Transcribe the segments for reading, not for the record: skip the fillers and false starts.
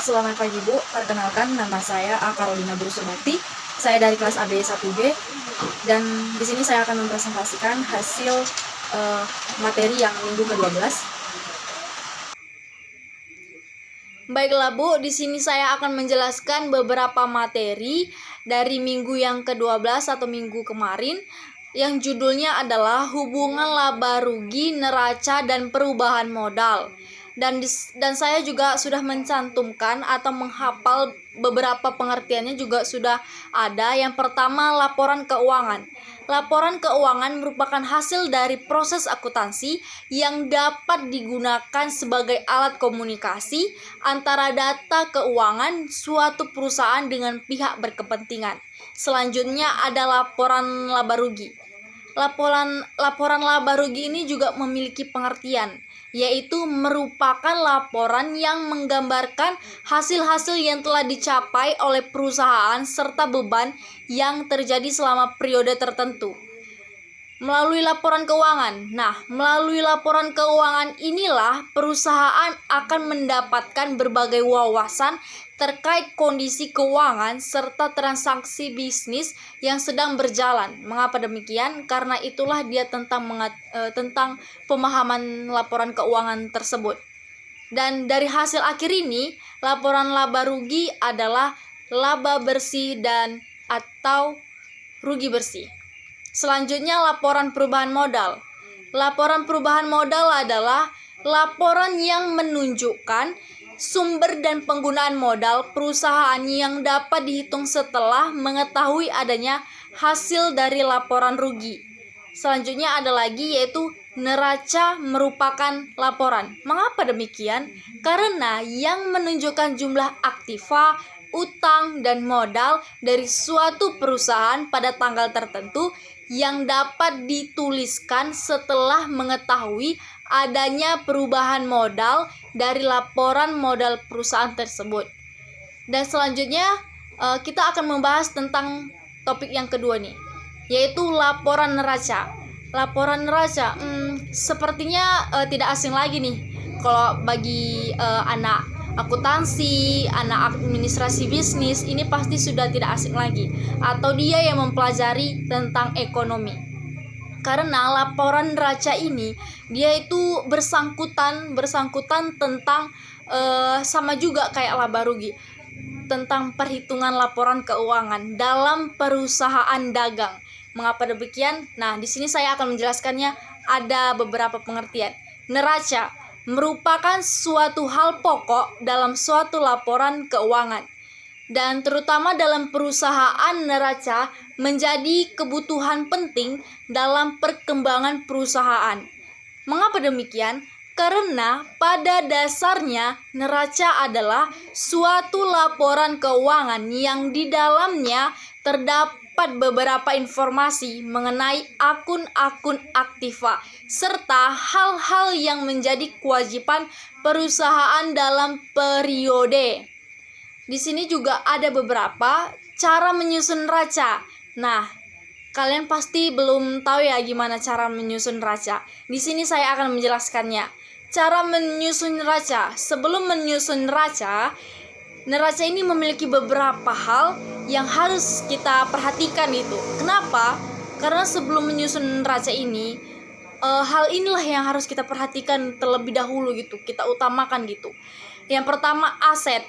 Selamat pagi Bu, perkenalkan nama saya A. Carolina Brusubati. Saya dari kelas AB 1B dan di sini saya akan mempresentasikan hasil materi yang minggu ke-12. Baiklah Bu, di sini saya akan menjelaskan beberapa materi dari minggu yang ke-12 atau minggu kemarin yang judulnya adalah hubungan laba rugi, neraca, dan perubahan modal. Dan saya juga sudah mencantumkan atau menghafal beberapa pengertiannya juga sudah ada. Yang pertama, laporan keuangan. Laporan keuangan merupakan hasil dari proses akuntansi yang dapat digunakan sebagai alat komunikasi antara data keuangan suatu perusahaan dengan pihak berkepentingan. Selanjutnya ada laporan laba rugi. Laporan laba rugi ini juga memiliki pengertian, yaitu merupakan laporan yang menggambarkan hasil-hasil yang telah dicapai oleh perusahaan serta beban yang terjadi selama periode tertentu. Melalui laporan keuangan. Melalui laporan keuangan inilah perusahaan akan mendapatkan berbagai wawasan terkait kondisi keuangan serta transaksi bisnis yang sedang berjalan. Mengapa demikian? Karena itulah dia tentang pemahaman laporan keuangan tersebut. Dan dari hasil akhir ini, laporan laba rugi adalah laba bersih dan atau rugi bersih. Selanjutnya laporan perubahan modal. Laporan perubahan modal adalah laporan yang menunjukkan sumber dan penggunaan modal perusahaan yang dapat dihitung setelah mengetahui adanya hasil dari laporan rugi. Selanjutnya ada lagi yaitu neraca merupakan laporan. Mengapa demikian? Karena yang menunjukkan jumlah aktiva, utang, dan modal dari suatu perusahaan pada tanggal tertentu yang dapat dituliskan setelah mengetahui adanya perubahan modal dari laporan modal perusahaan tersebut. Dan selanjutnya kita akan membahas tentang topik yang kedua nih, yaitu laporan neraca. Laporan neraca sepertinya tidak asing lagi nih kalau bagi anak akuntansi, anak administrasi bisnis, ini pasti sudah tidak asing lagi, atau dia yang mempelajari tentang ekonomi. Karena laporan neraca ini dia itu bersangkutan tentang sama juga kayak laba rugi, tentang perhitungan laporan keuangan dalam perusahaan dagang. Mengapa demikian? Di sini saya akan menjelaskannya. Ada beberapa pengertian. Neraca merupakan suatu hal pokok dalam suatu laporan keuangan, dan terutama dalam perusahaan neraca menjadi kebutuhan penting dalam perkembangan perusahaan. Mengapa demikian? Karena pada dasarnya neraca adalah suatu laporan keuangan yang di dalamnya terdapat beberapa informasi mengenai akun-akun aktiva serta hal-hal yang menjadi kewajiban perusahaan dalam periode. Di sini juga ada beberapa cara menyusun neraca. Kalian pasti belum tahu ya gimana cara menyusun neraca. Di sini saya akan menjelaskannya. Cara menyusun neraca. Sebelum menyusun neraca ini memiliki beberapa hal yang harus kita perhatikan itu. Kenapa? Karena sebelum menyusun neraca ini, hal inilah yang harus kita perhatikan terlebih dahulu gitu. Kita utamakan gitu. Yang pertama, aset.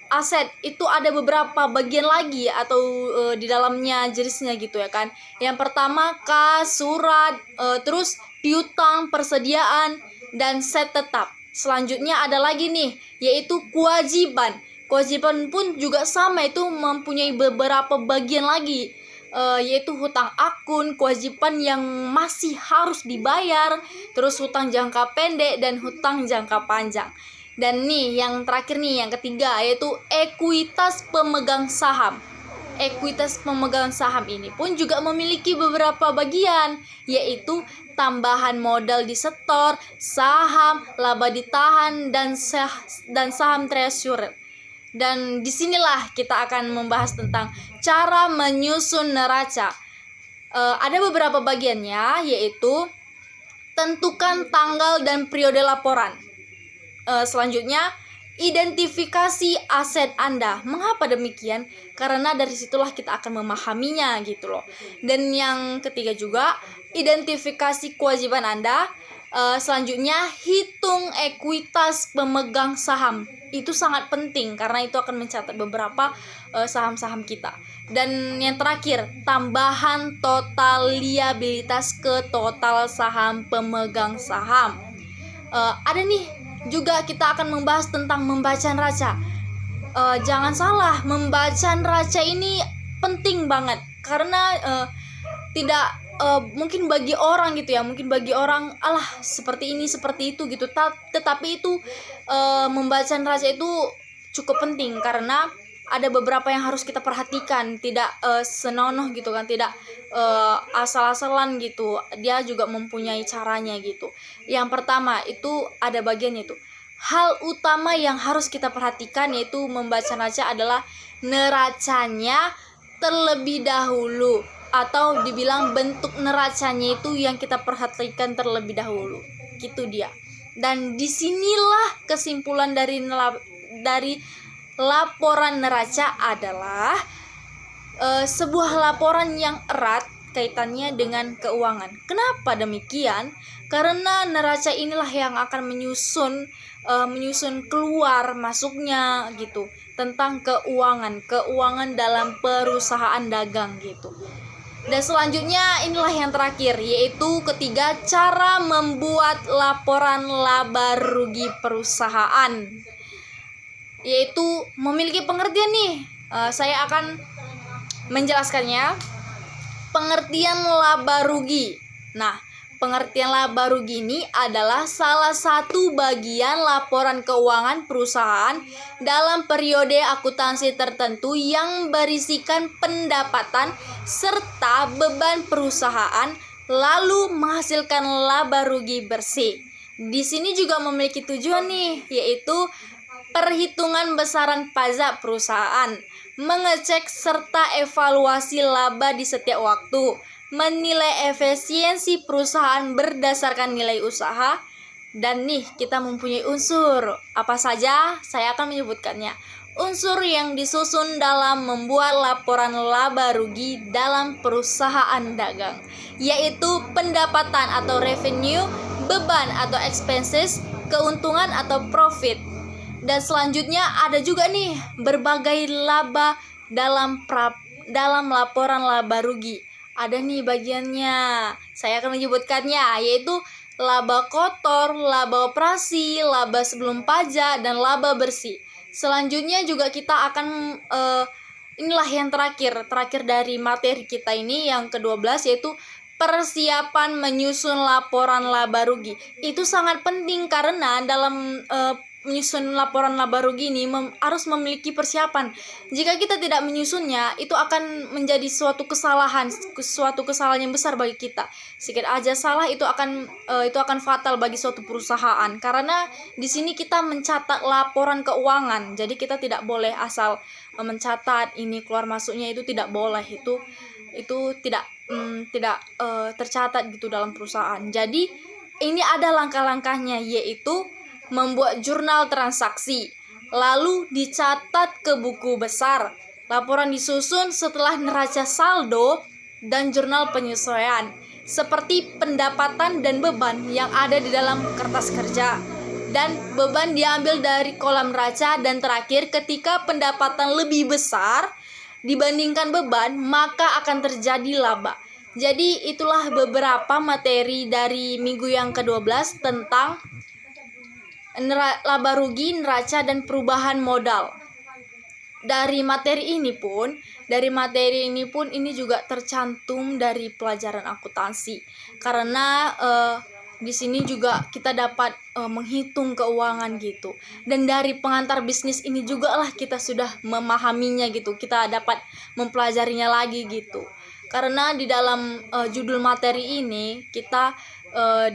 Aset itu ada beberapa bagian lagi atau di dalamnya jenisnya gitu ya kan. Yang pertama kas, surat, terus piutang, persediaan, dan set tetap. Selanjutnya ada lagi nih, yaitu kewajiban. Kewajiban pun juga sama, itu mempunyai beberapa bagian lagi, yaitu hutang akun, kewajiban yang masih harus dibayar, terus hutang jangka pendek dan hutang jangka panjang. Dan nih yang terakhir nih, yang ketiga, yaitu ekuitas pemegang saham. Ekuitas pemegang saham ini pun juga memiliki beberapa bagian, yaitu tambahan modal disetor, saham, laba ditahan, dan saham treasury. Dan disinilah kita akan membahas tentang cara menyusun neraca. Ada beberapa bagiannya, yaitu tentukan tanggal dan periode laporan. Selanjutnya identifikasi aset Anda. Mengapa demikian? Karena dari situlah kita akan memahaminya gitu loh. Dan yang ketiga juga, identifikasi kewajiban Anda. Selanjutnya, hitung ekuitas pemegang saham. Itu sangat penting karena itu akan mencatat beberapa saham-saham kita. Dan yang terakhir, tambahan total liabilitas ke total saham pemegang saham. Ada nih juga kita akan membahas tentang membaca neraca. Jangan salah, membaca neraca ini penting banget karena tidak mungkin bagi orang gitu ya, mungkin bagi orang alah seperti ini seperti itu gitu. Tetapi itu membaca neraca itu cukup penting karena ada beberapa yang harus kita perhatikan, tidak senonoh gitu kan, tidak asal-asalan gitu. Dia juga mempunyai caranya gitu. Yang pertama itu ada bagiannya itu. Hal utama yang harus kita perhatikan yaitu membaca neraca adalah neracanya terlebih dahulu, atau dibilang bentuk neracanya itu yang kita perhatikan terlebih dahulu. Gitu dia. Dan disinilah kesimpulan dari laporan neraca adalah sebuah laporan yang erat kaitannya dengan keuangan. Kenapa demikian? Karena neraca inilah yang akan menyusun keluar masuknya gitu tentang keuangan dalam perusahaan dagang gitu. Dan selanjutnya inilah yang terakhir, yaitu ketiga, cara membuat laporan laba rugi perusahaan, yaitu memiliki pengertian nih. Saya akan menjelaskannya. Pengertian laba rugi. Nah, pengertian laba rugi ini adalah salah satu bagian laporan keuangan perusahaan dalam periode akuntansi tertentu yang berisikan pendapatan serta beban perusahaan lalu menghasilkan laba rugi bersih. Di sini juga memiliki tujuan nih, yaitu perhitungan besaran pajak perusahaan, mengecek serta evaluasi laba di setiap waktu, menilai efisiensi perusahaan berdasarkan nilai usaha, dan nih kita mempunyai unsur apa saja, saya akan menyebutkannya. Unsur yang disusun dalam membuat laporan laba rugi dalam perusahaan dagang, yaitu pendapatan atau revenue, beban atau expenses, keuntungan atau profit. Dan selanjutnya ada juga nih berbagai laba dalam laporan laba rugi. Ada nih bagiannya, saya akan menyebutkannya, yaitu laba kotor, laba operasi, laba sebelum pajak, dan laba bersih. Selanjutnya juga kita akan inilah yang terakhir dari materi kita ini, yang ke-12, yaitu persiapan menyusun laporan laba rugi. Itu sangat penting karena dalam menyusun laporan laba rugi ini harus memiliki persiapan. Jika kita tidak menyusunnya, itu akan menjadi suatu kesalahan yang besar bagi kita. Sedikit aja salah itu akan fatal bagi suatu perusahaan. Karena di sini kita mencatat laporan keuangan. Jadi kita tidak boleh asal mencatat ini keluar masuknya, itu tidak boleh. Itu tidak tercatat gitu dalam perusahaan. Jadi ini ada langkah-langkahnya, yaitu membuat jurnal transaksi, lalu dicatat ke buku besar. Laporan disusun setelah neraca saldo dan jurnal penyesuaian, seperti pendapatan dan beban yang ada di dalam kertas kerja. Dan beban diambil dari kolom neraca, dan terakhir ketika pendapatan lebih besar dibandingkan beban, maka akan terjadi laba. Jadi itulah beberapa materi dari minggu yang ke-12 tentang laba rugi, neraca, dan perubahan modal. Dari materi ini pun ini juga tercantum dari pelajaran akuntansi. Karena di sini juga kita dapat menghitung keuangan gitu. Dan dari pengantar bisnis ini juga lah kita sudah memahaminya gitu. Kita dapat mempelajarinya lagi gitu. Karena di dalam judul materi ini kita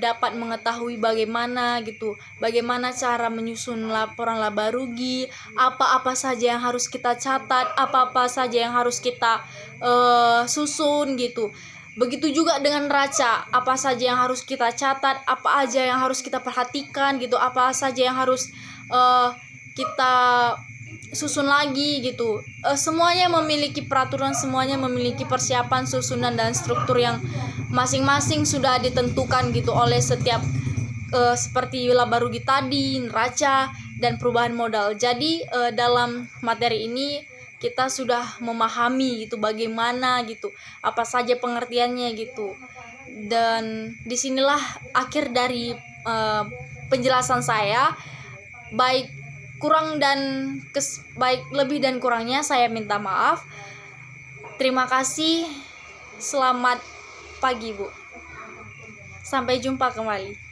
dapat mengetahui bagaimana cara menyusun laporan laba rugi, apa-apa saja yang harus kita catat, apa-apa saja yang harus kita susun gitu. Begitu juga dengan neraca, apa saja yang harus kita catat, apa aja yang harus kita perhatikan gitu, apa saja yang harus kita susun lagi gitu. Semuanya memiliki peraturan, semuanya memiliki persiapan, susunan dan struktur yang masing-masing sudah ditentukan gitu oleh setiap seperti laba rugi tadi, neraca dan perubahan modal. Jadi dalam materi ini kita sudah memahami gitu bagaimana gitu, apa saja pengertiannya gitu. Dan disinilah akhir dari penjelasan saya. Baik lebih dan kurangnya saya minta maaf. Terima kasih. Selamat pagi, Bu. Sampai jumpa kembali.